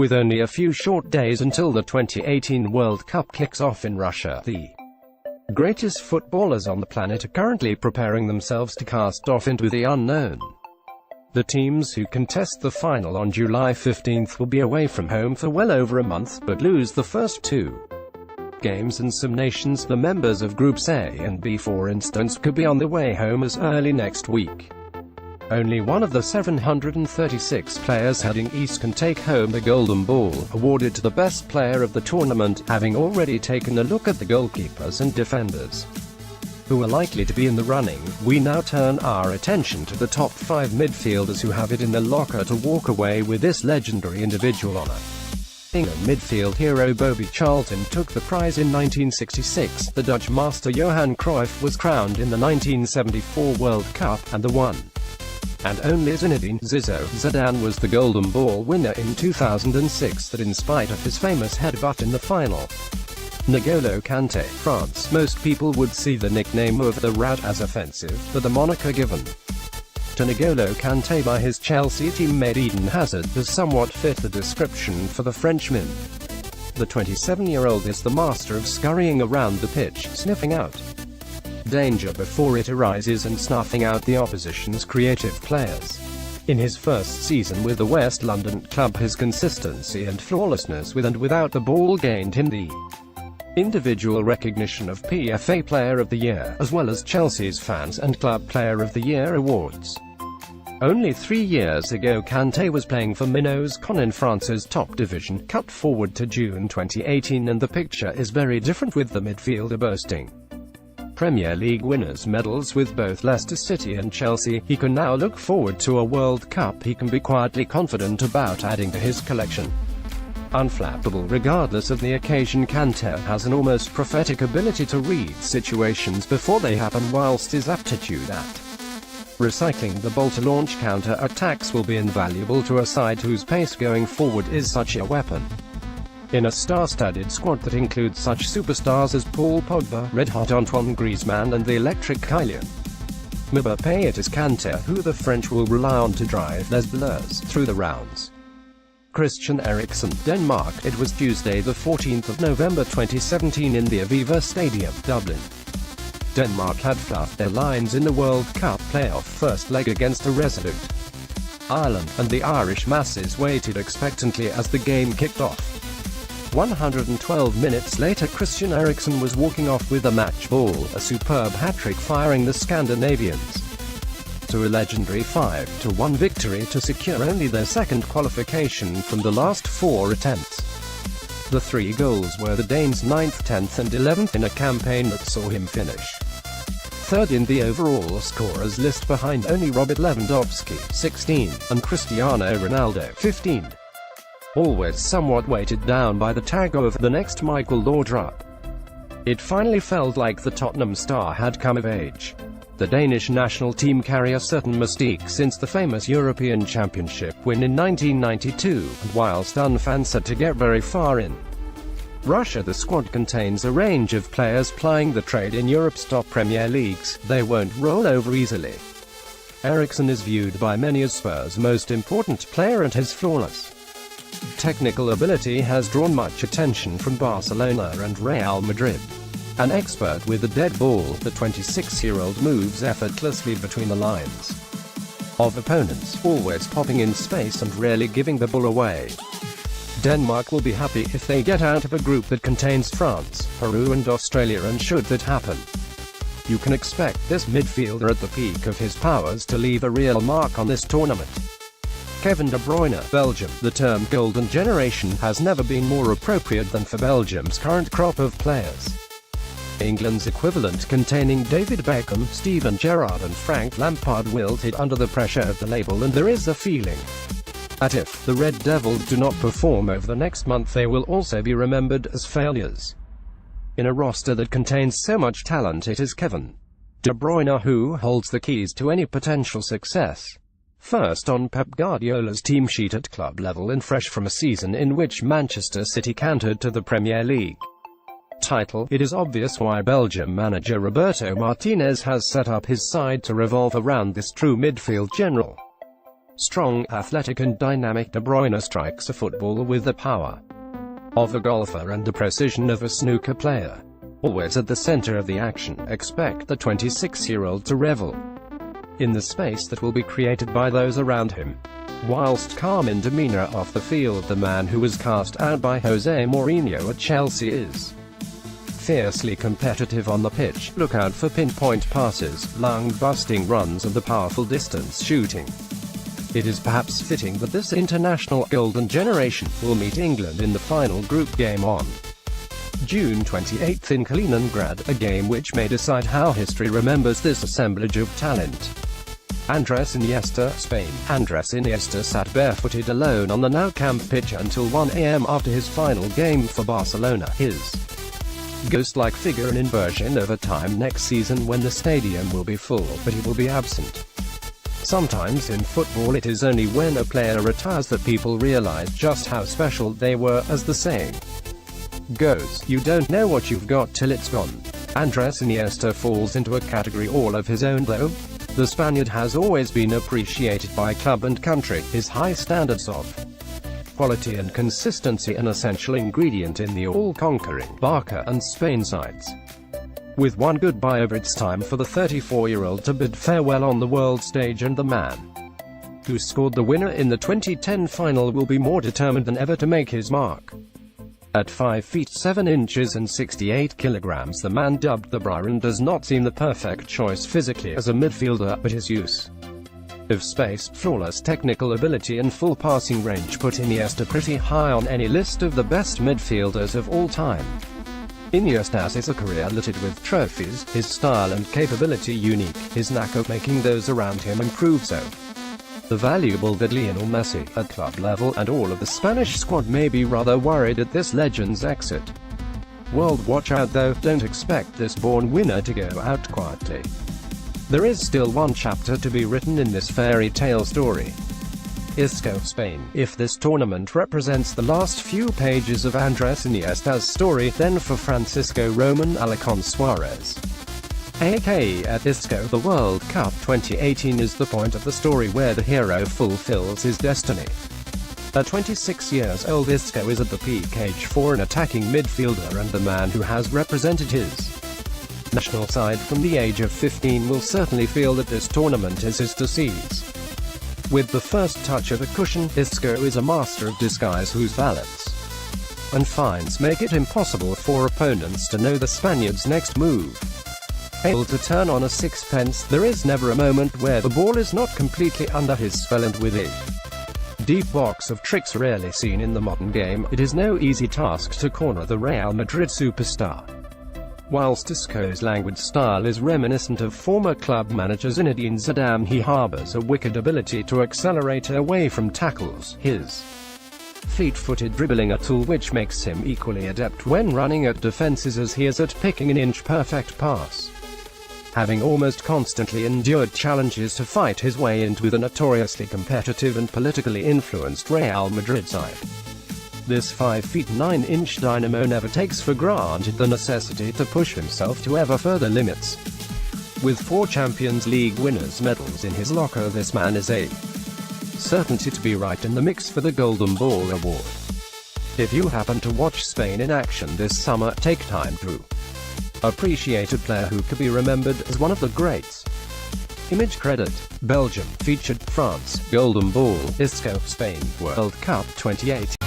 With only a few short days until the 2018 World Cup kicks off in Russia, the greatest footballers on the planet are currently preparing themselves to cast off into the unknown. The teams who contest the final on July 15 will be away from home for well over a month, but lose the first two games, and some nations, the members of Groups A and B for instance, could be on their way home as early next week. Only one of the 736 players heading east can take home the Golden Ball, awarded to the best player of the tournament, having already taken a look at the goalkeepers and defenders who are likely to be in the running. We now turn our attention to the top 5 midfielders who have it in their locker to walk away with this legendary individual honor. England midfield hero Bobby Charlton took the prize in 1966, the Dutch master Johan Cruyff was crowned in the 1974 World Cup, and the one and only Zinedine Zidane was the Golden Ball winner in 2006, that in spite of his famous headbutt in the final. N'Golo Kanté, France. Most people would see the nickname of the Rat as offensive, but the moniker given to N'Golo Kanté by his Chelsea teammate Eden Hazard does somewhat fit the description for the Frenchman. The 27-year-old is the master of scurrying around the pitch, sniffing out danger before it arises and snuffing out the opposition's creative players. In his first season with the West London club, his consistency and flawlessness with and without the ball gained him the individual recognition of PFA Player of the Year, as well as Chelsea's Fans and Club Player of the Year awards. Only 3 years ago Kanté was playing for Minnows Con in France's top division. Cut forward to June 2018 and the picture is very different, with the midfielder boasting Premier League winners' medals with both Leicester City and Chelsea. He can now look forward to a World Cup he can be quietly confident about adding to his collection. Unflappable regardless of the occasion, Kanté has an almost prophetic ability to read situations before they happen, whilst his aptitude at recycling the ball to launch counter-attacks will be invaluable to a side whose pace going forward is such a weapon. In a star-studded squad that includes such superstars as Paul Pogba, red-hot Antoine Griezmann and the electric Kylian Mbappé, it is Kanté who the French will rely on to drive Les Bleus through the rounds. Christian Eriksen, Denmark. It was Tuesday the 14th of November 2017 in the Aviva Stadium, Dublin. Denmark had fluffed their lines in the World Cup playoff first leg against a resolute Ireland, and the Irish masses waited expectantly as the game kicked off. 112 minutes later, Christian Eriksen was walking off with a match ball, a superb hat-trick firing the Scandinavians to a legendary 5-1 victory to secure only their second qualification from the last 4 attempts. The 3 goals were the Danes' 9th, 10th and 11th in a campaign that saw him finish third in the overall scorers list, behind only Robert Lewandowski, 16, and Cristiano Ronaldo, 15. Always somewhat weighted down by the tag of the next Michael Laudrup. It finally felt like the Tottenham star had come of age. The Danish national team carry a certain mystique since the famous European Championship win in 1992, and whilst unfancied to get very far in Russia, the squad contains a range of players plying the trade in Europe's top Premier Leagues. They won't roll over easily. Eriksen is viewed by many as Spurs' most important player, and his flawless technical ability has drawn much attention from Barcelona and Real Madrid. An expert with the dead ball, the 26-year-old moves effortlessly between the lines of opponents, always popping in space and rarely giving the ball away. Denmark will be happy if they get out of a group that contains France, Peru and Australia, and should that happen, you can expect this midfielder at the peak of his powers to leave a real mark on this tournament. Kevin De Bruyne, Belgium. The term golden generation has never been more appropriate than for Belgium's current crop of players. England's equivalent, containing David Beckham, Steven Gerrard and Frank Lampard, wilted under the pressure of the label, and there is a feeling that if the Red Devils do not perform over the next month, they will also be remembered as failures. In a roster that contains so much talent, it is Kevin De Bruyne who holds the keys to any potential success. First on Pep Guardiola's team sheet at club level, and fresh from a season in which Manchester City cantered to the Premier League title, it is obvious why Belgium manager Roberto Martinez has set up his side to revolve around this true midfield general. Strong, athletic and dynamic De Bruyne strikes a football with the power of a golfer and the precision of a snooker player. Always at the center of the action, expect the 26-year-old to revel in the space that will be created by those around him. Whilst calm in demeanor off the field, the man who was cast out by Jose Mourinho at Chelsea is fiercely competitive on the pitch. Look out for pinpoint passes, lung-busting runs and the powerful distance shooting. It is perhaps fitting that this international golden generation will meet England in the final group game on June 28 in Kaliningrad, a game which may decide how history remembers this assemblage of talent. Andres Iniesta, Spain. Andres Iniesta sat barefooted alone on the Nou Camp pitch until 1 a.m. after his final game for Barcelona. His ghost-like figure an inversion of a time next season when the stadium will be full, but he will be absent. Sometimes in football it is only when a player retires that people realize just how special they were, as the saying goes, you don't know what you've got till it's gone. Andres Iniesta falls into a category all of his own though. The Spaniard has always been appreciated by club and country, his high standards of quality and consistency an essential ingredient in the all-conquering Barca and Spain sides. With one goodbye over, it's time for the 34-year-old to bid farewell on the world stage, and the man who scored the winner in the 2010 final will be more determined than ever to make his mark. At 5 feet 7 inches and 68 kilograms, the man dubbed the Byron does not seem the perfect choice physically as a midfielder, but his use of space, flawless technical ability and full passing range put Iniesta pretty high on any list of the best midfielders of all time. Iniesta is a career littered with trophies, his style and capability unique, his knack of making those around him improve so the valuable that Lionel Messi, at club level, and all of the Spanish squad may be rather worried at this legend's exit. World watch out though, don't expect this born winner to go out quietly. There is still one chapter to be written in this fairy tale story. Isco, Spain. If this tournament represents the last few pages of Andres Iniesta's story, then for Francisco Roman Alarcón Suarez, aka at Isco, the World Cup 2018 is the point of the story where the hero fulfills his destiny. At 26 years old, Isco is at the peak age for an attacking midfielder, and the man who has represented his national side from the age of 15 will certainly feel that this tournament is his to seize. With the first touch of a cushion, Isco is a master of disguise whose balance and finds make it impossible for opponents to know the Spaniard's next move. Able to turn on a sixpence, there is never a moment where the ball is not completely under his spell, and with a deep box of tricks rarely seen in the modern game, it is no easy task to corner the Real Madrid superstar. Whilst Isco's languid style is reminiscent of former club manager Zinedine Zidane, he harbors a wicked ability to accelerate away from tackles, his fleet-footed dribbling a tool which makes him equally adept when running at defenses as he is at picking an inch-perfect pass. Having almost constantly endured challenges to fight his way into the notoriously competitive and politically influenced Real Madrid side, this 5 feet 9 inch dynamo never takes for granted the necessity to push himself to ever further limits. With 4 Champions League winners' medals in his locker, this man is a certainty to be right in the mix for the Golden Ball award. If you happen to watch Spain in action this summer, take time to appreciate a player who could be remembered as one of the greats. Image credit. Belgium featured France. Golden Ball. Isco, Spain. World Cup 2018.